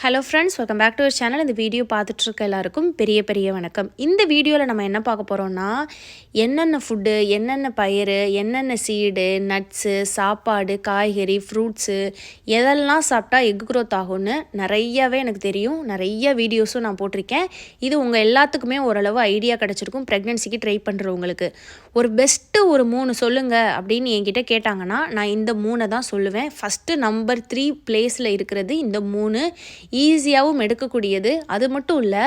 Hello friends, welcome back to our channel. இந்த video பார்த்துட்ருக்க எல்லாருக்கும் பெரிய வணக்கம். இந்த வீடியோவில் நம்ம என்ன பார்க்க போகிறோம்னா, என்னென்ன ஃபுட்டு, என்னென்ன பயிறு, என்னென்ன சீடு, நட்ஸு, சாப்பாடு, காய்கறி, ஃப்ரூட்ஸு எதெல்லாம் சாப்பிட்டா எக் க்ரோத் ஆகும்னு நிறையாவே எனக்கு தெரியும். நிறைய வீடியோஸும் நான் போட்டிருக்கேன். இது உங்கள் எல்லாத்துக்குமே ஓரளவு ஐடியா கிடச்சிருக்கும். ப்ரெக்னென்சிக்கு ட்ரை பண்ணுறவங்களுக்கு ஒரு பெஸ்ட்டு ஒரு 3 சொல்லுங்கள் அப்படின்னு என்கிட்ட கேட்டாங்கன்னா, நான் இந்த 3 தான் சொல்லுவேன். ஃபஸ்ட்டு நம்பர் 3 பிளேஸில் இருக்கிறது இந்த 3. ஈஸியாகவும் எடுக்கக்கூடியது. அது மட்டும் இல்லை,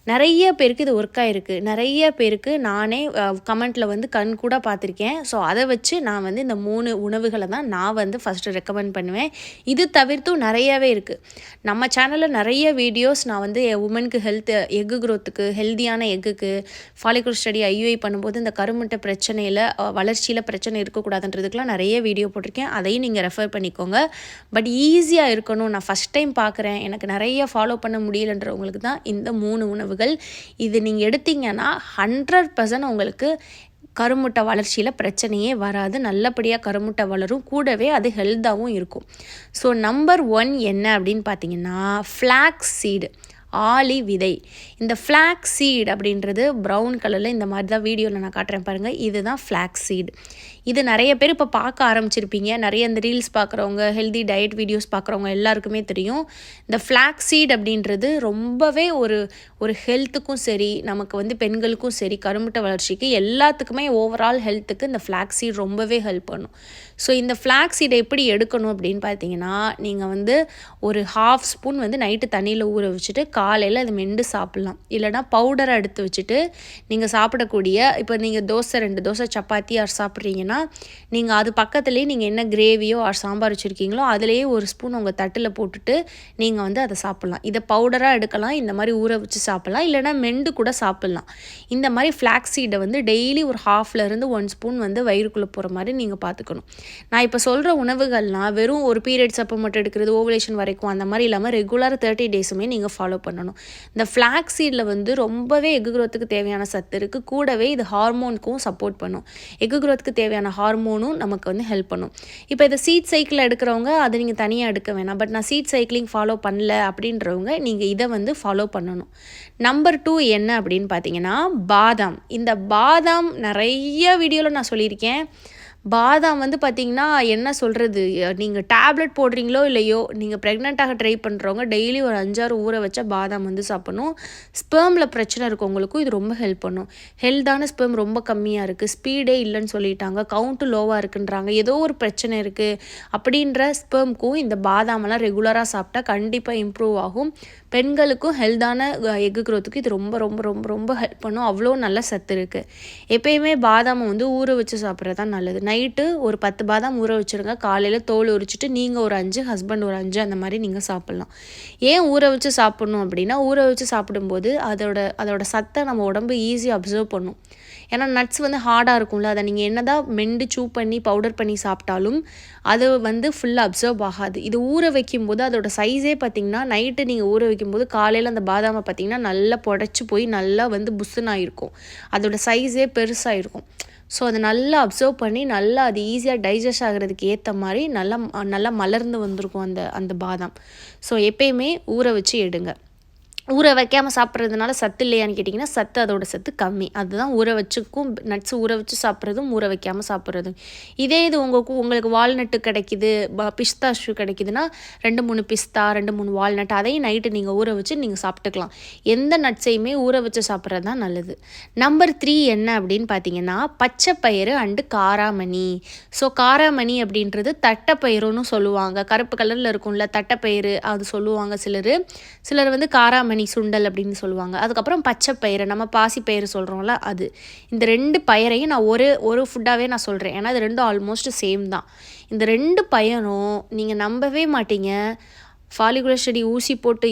நிறைய பேருக்கு இது ஒர்க் ஆகிருக்கு. நிறைய பேருக்கு நானே கமெண்ட்டில் வந்து கண் கூட பார்த்துருக்கேன். ஸோ அதை வச்சு நான் வந்து இந்த 3 உணவுகளை தான் நான் வந்து ஃபஸ்ட்டு ரெக்கமெண்ட் பண்ணுவேன். இது தவிர்த்தும் நிறையவே இருக்குது. நம்ம சேனலில் நிறைய வீடியோஸ் நான் வந்து உமனுக்கு எக்கு க்ரோத்துக்கு, ஹெல்த்தியான எக்குக்கு, ஃபாலிகுலர் ஸ்டடி ஐயுஐ பண்ணும்போது இந்த கருமுட்டை பிரச்சனையில் வளர்ச்சியில் பிரச்சனை இருக்கக்கூடாதுன்றதுக்கெலாம் நிறைய வீடியோ போட்டிருக்கேன். அதையும் நீங்கள் ரெஃபர் பண்ணிக்கோங்க. பட் ஈஸியாக இருக்கணும், நான் ஃபஸ்ட் டைம் பார்க்குறேன், எனக்கு நிறைய ஃபாலோ பண்ண முடியலன்றவங்களுக்கு தான் இந்த 3 உணவுகள். இது நீங்கள் எடுத்தீங்கன்னா 100% உங்களுக்கு கருமுட்டை வளர்ச்சியில் பிரச்சனையே வராது. நல்லபடியாக கருமுட்டை வளரும், கூடவே அது ஹெல்த்தாகவும் இருக்கும். ஸோ நம்பர் 1 என்ன அப்படின்னு பார்த்தீங்கன்னா, ஃப்ளாக்ஸ் சீடு, ஆளி விதை. இந்த ஃப்ளாக்ஸ் சீட் அப்படின்றது ப்ரௌன் கலரில் இந்த மாதிரி தான் வீடியோவில் நான் காட்டுறேன் பாருங்கள். இதுதான் ஃப்ளாக்ஸ் சீட். இது நிறைய பேர் இப்போ பார்க்க ஆரம்பிச்சிருப்பீங்க. நிறைய இந்த ரீல்ஸ் பார்க்குறவங்க, ஹெல்தி டயட் வீடியோஸ் பார்க்குறவங்க எல்லாருக்குமே தெரியும். இந்த ஃப்ளாக்ஸ் சீட் அப்படின்றது ரொம்பவே ஒரு ஹெல்த்துக்கும் சரி, நமக்கு வந்து பெண்களுக்கும் சரி, கருமுட்டை வளர்ச்சிக்கு எல்லாத்துக்குமே ஓவரால் ஹெல்த்துக்கு இந்த ஃப்ளாக்ஸ் சீட் ரொம்பவே ஹெல்ப் பண்ணும். ஸோ இந்த ஃப்ளாக்ஸ் சீடை எப்படி எடுக்கணும் அப்படின்னு பார்த்தீங்கன்னா, நீங்கள் வந்து ஒரு 1/2 ஸ்பூன் வந்து நைட்டு தண்ணியில் ஊற வச்சுட்டு காலையில் அது மெண்டு சாப்பிட்லாம். இல்லைனா பவுடரை எடுத்து வச்சுட்டு நீங்கள் சாப்பிடக்கூடிய, இப்போ நீங்கள் 2 தோசை சப்பாத்தி சாப்பிட்றீங்கன்னா, நீங்கள் அது பக்கத்துலேயே நீங்கள் என்ன கிரேவியோ சாம்பார் வச்சுருக்கீங்களோ அதுலேயே ஒரு ஸ்பூன் உங்கள் தட்டில் போட்டுட்டு நீங்கள் வந்து அதை சாப்பிட்லாம். இதை பவுடராக எடுக்கலாம், இந்த மாதிரி ஊற வச்சு சாப்பிட்லாம், இல்லைனா மெண்டு கூட சாப்பிட்லாம். இந்த மாதிரி ஃப்ளாக்ஸ் சீடை வந்து டெய்லி ஒரு 1/2 1 ஸ்பூன் வந்து வயிறுக்குள்ளே போகிற மாதிரி நீங்கள் பார்த்துக்கணும். நான் இப்போ சொல்கிற உணவுகள்லாம் வெறும் ஒரு பீரியட்ஸ் அப்போ மட்டும் எடுக்கிறது, ஓவலேஷன் வரைக்கும் அந்த மாதிரி இல்லாமல் ரெகுலர் 30 டேஸுமே நீங்கள் ஃபாலோ பண்ணணும். இந்த ஃப்ளாக்ஸ் சீடில் வந்து ரொம்பவே எக் க்ரோத்துக்கு தேவையான சத்து இருக்குது. கூடவே இது ஹார்மோனுக்கும் சப்போர்ட் பண்ணும். எக் க்ரோத்துக்கு தேவையான ஹார்மோனும் நமக்கு வந்து ஹெல்ப் பண்ணும். இப்போ இதை சீட் சைக்கிள் எடுக்கிறவங்க அதை நீங்கள் தனியாக எடுக்க வேணாம். பட் நான் சீட் சைக்கிளிங் ஃபாலோ பண்ணல அப்படின்றவங்க நீங்கள் இதை வந்து ஃபாலோ பண்ணணும். நம்பர் 2 என்ன அப்படின்னு பார்த்தீங்கன்னா, பாதாம். இந்த பாதாம் நிறைய வீடியோவில் நான் சொல்லியிருக்கேன். பாதாம் வந்து பார்த்திங்கன்னா, என்ன சொல்கிறது, நீங்கள் டேப்லெட் போடுறீங்களோ இல்லையோ, நீங்கள் ப்ரெக்னெண்ட்டாக ட்ரை பண்ணுறவங்க டெய்லி ஒரு 5-6 ஊற வச்ச பாதாம் வந்து சாப்பிடணும். ஸ்பெர்மில் பிரச்சனை இருக்கவங்களுக்கும் இது ரொம்ப ஹெல்ப் பண்ணும். ஹெல்த்தான ஸ்பெர்ம் ரொம்ப கம்மியாக இருக்குது, ஸ்பீடே இல்லைன்னு சொல்லிட்டாங்க, கவுண்ட்டு லோவாக இருக்குன்றாங்க, ஏதோ ஒரு பிரச்சனை இருக்குது அப்படின்ற ஸ்பெர்ம்க்கும் இந்த பாதாமெல்லாம் ரெகுலராக சாப்பிட்டா கண்டிப்பாக இம்ப்ரூவ் ஆகும். பெண்களுக்கும் ஹெல்த்தான எக் க்ரோத்துக்கு இது ரொம்ப ரொம்ப ரொம்ப ரொம்ப ஹெல்ப் பண்ணும். அவ்வளோ நல்ல சத்து இருக்குது. எப்பயுமே பாதாமை வந்து ஊற வச்சு சாப்பிட்றது தான் நல்லது. நைட்டு ஒரு 10 பாதாம் ஊற வச்சுருங்க. காலையில் தோல் உரிச்சிட்டு நீங்கள் ஒரு 5, ஹஸ்பண்ட் ஒரு 5, அந்த மாதிரி நீங்கள் சாப்பிட்லாம். ஏன் ஊற வச்சு சாப்பிட்ணும் அப்படின்னா, ஊற வச்சு சாப்பிடும்போது அதோட சத்தை நம்ம உடம்பு ஈஸியாக அப்சர்வ் பண்ணும். ஏன்னா நட்ஸ் வந்து ஹார்டாக இருக்கும்ல, அதை நீங்கள் என்ன தான் மெண்டு சூ பண்ணி பவுடர் பண்ணி சாப்பிட்டாலும் அது வந்து ஃபுல்லாக அப்சர்வ் ஆகாது. இது ஊற வைக்கும்போது அதோட சைஸே பார்த்திங்கன்னா, நைட்டு நீங்கள் ஊற வைக்கும்போது காலையில் அந்த பாதாமை பார்த்திங்கன்னா நல்லா புடச்சி போய் நல்லா வந்து புஸ்ஸுன்னு இருக்கும். அதோட சைஸே பெருசாக இருக்கும். ஸோ அதை நல்லா அப்சர்வ் பண்ணி நல்லா அது ஈஸியாக டைஜஸ்ட் ஆகிறதுக்கு ஏற்ற மாதிரி நல்லா மலர்ந்து வந்திருக்கும் அந்த பாதாம். ஸோ எப்பயுமே ஊற வச்சு எடுங்க. ஊற வைக்காமல் சாப்பிட்றதுனால சத்து இல்லையான்னு கேட்டிங்கன்னா, அதோட சத்து கம்மி. அதுதான் ஊற வச்சுக்கும், நட்ஸ் ஊற வச்சு சாப்பிட்றதும் ஊற வைக்காமல் சாப்பிட்றதும். இதே இது உங்களுக்கு வால்நட்டு கிடைக்கிது, பிஸ்தாஷு கிடைக்கிதுன்னா 2-3 பிஸ்தா, 2-3 வால்நட் அதையும் நைட்டு நீங்கள் ஊற வச்சு நீங்கள் சாப்பிட்டுக்கலாம். எந்த நட்ஸையுமே ஊற வச்சு சாப்பிட்றது தான் நல்லது. நம்பர் 3 என்ன அப்படின்னு பார்த்தீங்கன்னா, பச்சைப்பயிறு அண்டு காராமணி. ஸோ காராமணி அப்படின்றது தட்டைப்பயிறுன்னு சொல்லுவாங்க. கருப்பு கலரில் இருக்கும்ல தட்டைப்பயிறு, அது சொல்லுவாங்க சிலர் வந்து காராமணி சுண்டல் அப்படின்னு சொல்லுவாங்க. அதுக்கப்புறம் பச்சைப்பயிறு, நம்ம பாசிப்பயிறு சொல்கிறோம்ல அது. இந்த 2 பயிரையும் நான் ஒரு ஃபுட்டாகவே நான் சொல்கிறேன். ஏன்னா இது 2 ஆல்மோஸ்ட் சேம் தான். இந்த 2 பயிரும் நீங்கள் நம்பவே மாட்டீங்க, ஃபாலிகுலர் ஸ்டடி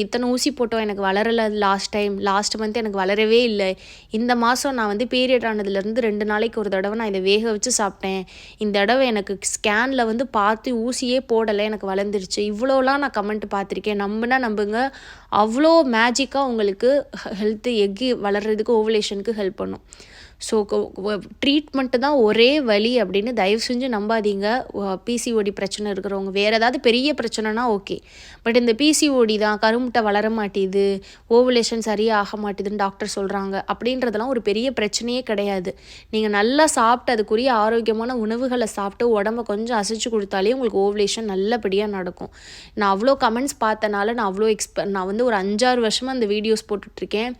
இத்தனை ஊசி போட்டோம் எனக்கு வளரலை. லாஸ்ட் மந்த் எனக்கு வளரவே இல்லை. இந்த மாதம் நான் வந்து பீரியட் ஆனதுலேருந்து 2 நாளைக்கு ஒரு தடவை நான் இதை வேக வச்சு சாப்பிட்டேன். இந்த தடவை எனக்கு ஸ்கேனில் வந்து பார்த்து ஊசியே போடலை, எனக்கு வளர்ந்துருச்சு. இவ்வளோலாம் நான் கமெண்ட் பார்த்துருக்கேன். நம்புங்க, அவ்வளோ மேஜிக்காக உங்களுக்கு ஹெல்த்து எக்கு வளர்கிறதுக்கு, ஓவலேஷனுக்கு ஹெல்ப் பண்ணும். ஸோ ட்ரீட்மெண்ட்டு தான் ஒரே வழி அப்படின்னு தயவு செஞ்சு நம்பாதீங்க. பிசிஓடி பிரச்சனை இருக்கிறவங்க. வேறு ஏதாவது பெரிய பிரச்சனைனா ஓகே, பட் இந்த பிசிஓடி தான் கருமுட்டை வளர மாட்டேது, ஓவுலேஷன் சரியாக ஆக மாட்டேதுன்னு டாக்டர் சொல்கிறாங்க அப்படின்றதெல்லாம் ஒரு பெரிய பிரச்சனையே கிடையாது. நீங்கள் நல்லா சாப்பிட்டு அதுக்குரிய ஆரோக்கியமான உணவுகளை சாப்பிட்டு உடம்ப கொஞ்சம் அசைச்சு கொடுத்தாலே உங்களுக்கு ஓவுலேஷன் நல்லபடியாக நடக்கும். நான் அவ்வளோ கமெண்ட்ஸ் பார்த்தனால நான் வந்து ஒரு 5-6 வருஷமாக அந்த வீடியோஸ் போட்டுட்ருக்கேன்.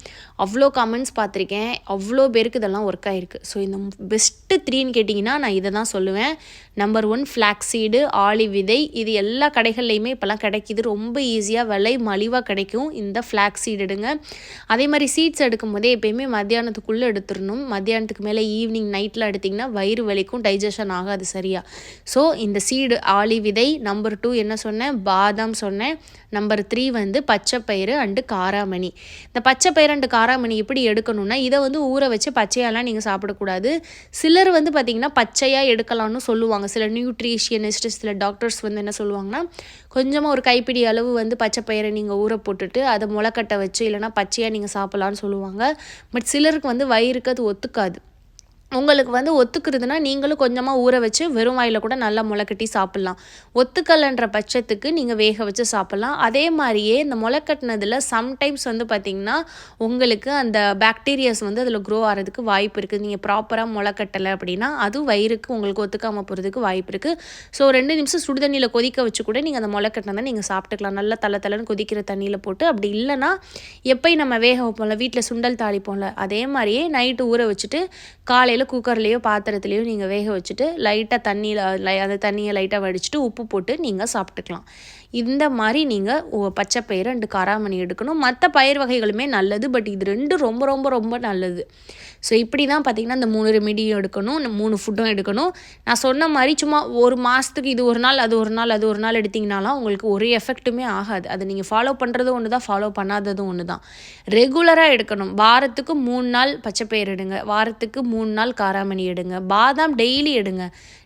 அவ்வளோ கமெண்ட்ஸ் பார்த்துருக்கேன். அவ்வளோ பேருக்கு இதெல்லாம் ஒர்க் ஆகிருக்கு. ஸோ இந்த பெஸ்ட்டு 3ன்னு கேட்டிங்கன்னா நான் இதை தான் சொல்லுவேன். நம்பர் 1 ஃப்ளாக்ஸீடு, ஆலிவ் விதை. இது எல்லா கடைகள்லையுமே இப்போலாம் கிடைக்கிது. ரொம்ப ஈஸியாக விலை மலிவாக கிடைக்கும். இந்த ஃப்ளாக்ஸீடு எடுங்க. அதே மாதிரி சீட்ஸ் எடுக்கும் போதே எப்போயுமே மத்தியானத்துக்குள்ளே எடுத்துடணும். மத்தியானத்துக்கு மேலே ஈவினிங் நைட்டில் எடுத்திங்கன்னா வயிறு வலிக்கும், டைஜஷன் ஆகாது சரியாக. ஸோ இந்த சீடு ஆலிவ் விதை. நம்பர் 2 என்ன சொன்னேன், பாதாம் சொன்னேன். நம்பர் 3 வந்து பச்சைப்பயிறு அண்டு காராமணி. இந்த பச்சைப்பயிறு அண்டு காராமணி எப்படி எடுக்கணும்னா, இதை வந்து ஊற வச்சு பச்சையாலாம் நீங்கள் சாப்பிடக்கூடாது. சிலர் வந்து பார்த்திங்கன்னா பச்சையாக எடுக்கலாம்னு சொல்லுவாங்க. சில நியூட்ரிஷியனிஸ்ட், சில டாக்டர்ஸ் வந்து என்ன சொல்லுவாங்கன்னா, கொஞ்சமாக ஒரு கைப்பிடி அளவு வந்து பச்சைப்பயிரை நீங்கள் ஊற போட்டுட்டு அதை முளைக்கட்டை வச்சு இல்லைனா பச்சையாக நீங்கள் சாப்பிட்லான்னு சொல்லுவாங்க. பட் சிலருக்கு வந்து வயிறுக்கு அது ஒத்துக்காது. உங்களுக்கு வந்து ஒத்துக்கிறதுனா நீங்களும் கொஞ்சமாக ஊற வச்சு வெறும் வாயில் கூட நல்லா முளைக்கட்டி சாப்பிட்லாம். ஒத்துக்கலைன்ற பட்சத்துக்கு நீங்கள் வேக வச்சு சாப்பிட்லாம். அதே மாதிரியே இந்த முளைக்கட்டினதில் சம்டைம்ஸ் வந்து பார்த்திங்கன்னா உங்களுக்கு அந்த பாக்டீரியாஸ் வந்து அதில் க்ரோ ஆகிறதுக்கு வாய்ப்பு இருக்குது. நீங்கள் ப்ராப்பராக முளைக்கட்டலை அப்படின்னா அது வயிறுக்கு உங்களுக்கு ஒத்துக்காமல் போகிறதுக்கு வாய்ப்பு இருக்குது. ஸோ 2 நிமிஷம் சுடு தண்ணியில் கொதிக்க வச்சு கூட நீங்கள் அந்த முளைக்கட்டினதை நீங்கள் சாப்பிட்டுக்கலாம். நல்லா தலைன்னு கொதிக்கிற தண்ணியில் போட்டு. அப்படி இல்லைனா எப்போயும் நம்ம வேக வைப்போம்ல, வீட்டில் சுண்டல் தாளிப்போம்ல, அதே மாதிரியே நைட்டு ஊற வச்சுட்டு காலையில் குக்கர்லேயோ பாத்திரத்துலேயோ நீங்கள் வேக வச்சுட்டு லைட்டாக அந்த தண்ணியை லைட்டாக வடிச்சிட்டு உப்பு போட்டு நீங்கள் சாப்பிட்டுக்கலாம். இந்த மாதிரி நீங்கள் பச்சைப்பயிறு அண்டு காராமணி எடுக்கணும். மற்ற பயிர் வகைகளுமே நல்லது, பட் இது 2 ரொம்ப ரொம்ப ரொம்ப நல்லது. ஸோ இப்படி தான் பார்த்திங்கன்னா இந்த 3 ரெமிடியும் எடுக்கணும், 3 ஃபுட்டும் எடுக்கணும். நான் சொன்ன மாதிரி சும்மா ஒரு மாதத்துக்கு இது ஒரு நாள் அது ஒரு நாள் எடுத்திங்கனாலாம் உங்களுக்கு ஒரு எஃபெக்ட்டுமே ஆகாது. அதை நீங்கள் ஃபாலோ பண்ணுறதும் ஒன்று தான், ஃபாலோ பண்ணாததும் ஒன்று தான். ரெகுலராக எடுக்கணும். வாரத்துக்கு 3 நாள் பச்சைப்பயிறு எடுங்க, வாரத்துக்கு 3 நாள் காராமணி எடுங்க, பாதாம் டெய்லி எடுங்க.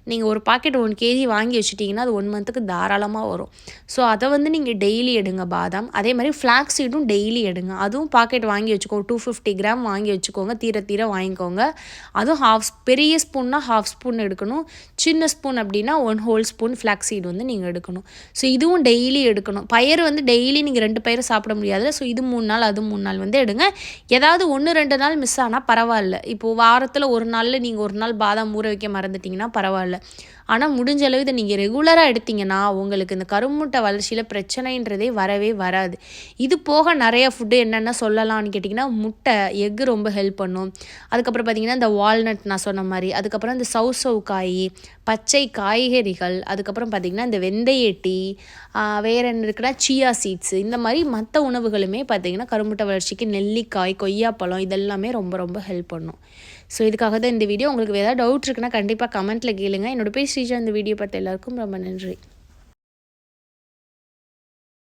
நீங்கள் ஒரு பாக்கெட் 1 kg வாங்கி வச்சுட்டிங்கன்னா அது 1 மந்த்துக்கு தாராளமாக வரும். ஸோ அதை வந்து நீங்கள் டெய்லி எடுங்க பாதாம். அதே மாதிரி ஃப்ளாக்ஸ் சீடும் டெய்லி எடுங்க. அதுவும் பாக்கெட் வாங்கி வச்சுக்கோங்க. 250 கிராம் வாங்கி வச்சுக்கோங்க. தீர வாங்கிக்கோங்க. அதுவும் பெரிய ஸ்பூன்னா 1/2 ஸ்பூன் எடுக்கணும். சின்ன ஸ்பூன் அப்படின்னா 1 ஹோல் ஸ்பூன் ஃப்ளாக்ஸ் சீடு வந்து நீங்கள் எடுக்கணும். ஸோ இதுவும் டெய்லி எடுக்கணும். பயிர் வந்து டெய்லி நீங்கள் 2 பயிரை சாப்பிட முடியாது. ஸோ இது 3 நாள் அது 3 நாள் வந்து எடுங்க. ஏதாவது 1-2 நாள் மிஸ் ஆனால் பரவாயில்ல. இப்போது வாரத்தில் ஒரு நாளில் நீங்கள் ஒரு நாள் பாதாம் ஊற வைக்க மறந்துட்டிங்கன்னா பரவாயில்ல. ஆனால் முடிஞ்ச அளவு இதை நீங்கள் ரெகுலராக எடுத்திங்கன்னா உங்களுக்கு இந்த கருமுட்டை வளர்ச்சியில் பிரச்சனைன்றதே வரவே வராது. இது போக நிறைய ஃபுட்டு என்னென்ன சொல்லலாம்னு கேட்டிங்கன்னா, முட்டை, எக்கு ரொம்ப ஹெல்ப் பண்ணும். அதுக்கப்புறம் பார்த்திங்கன்னா இந்த வால்நட் நான் சொன்ன மாதிரி, அதுக்கப்புறம் இந்த சௌசௌ காய், பச்சை காய்கறிகள், அதுக்கப்புறம் பார்த்திங்கன்னா இந்த வெந்தய டீ, வேறு என்ன இருக்குன்னா சியா சீட்ஸு, இந்த மாதிரி மற்ற உணவுகளுமே பார்த்திங்கன்னா கருமுட்டை வளர்ச்சிக்கு நெல்லிக்காய், கொய்யாப்பழம் இதெல்லாமே ரொம்ப ரொம்ப ஹெல்ப் பண்ணும். ஸோ இதுக்காக தான் இந்த வீடியோ. உங்களுக்கு ஏதாவது டவுட் இருக்குன்னா கண்டிப்பாக கமெண்ட்டில் கேளுங்க. என்னோட பேர் ஸ்ரீஜா. இந்த வீடியோ பார்த்த எல்லாருக்கும் ரொம்ப நன்றி.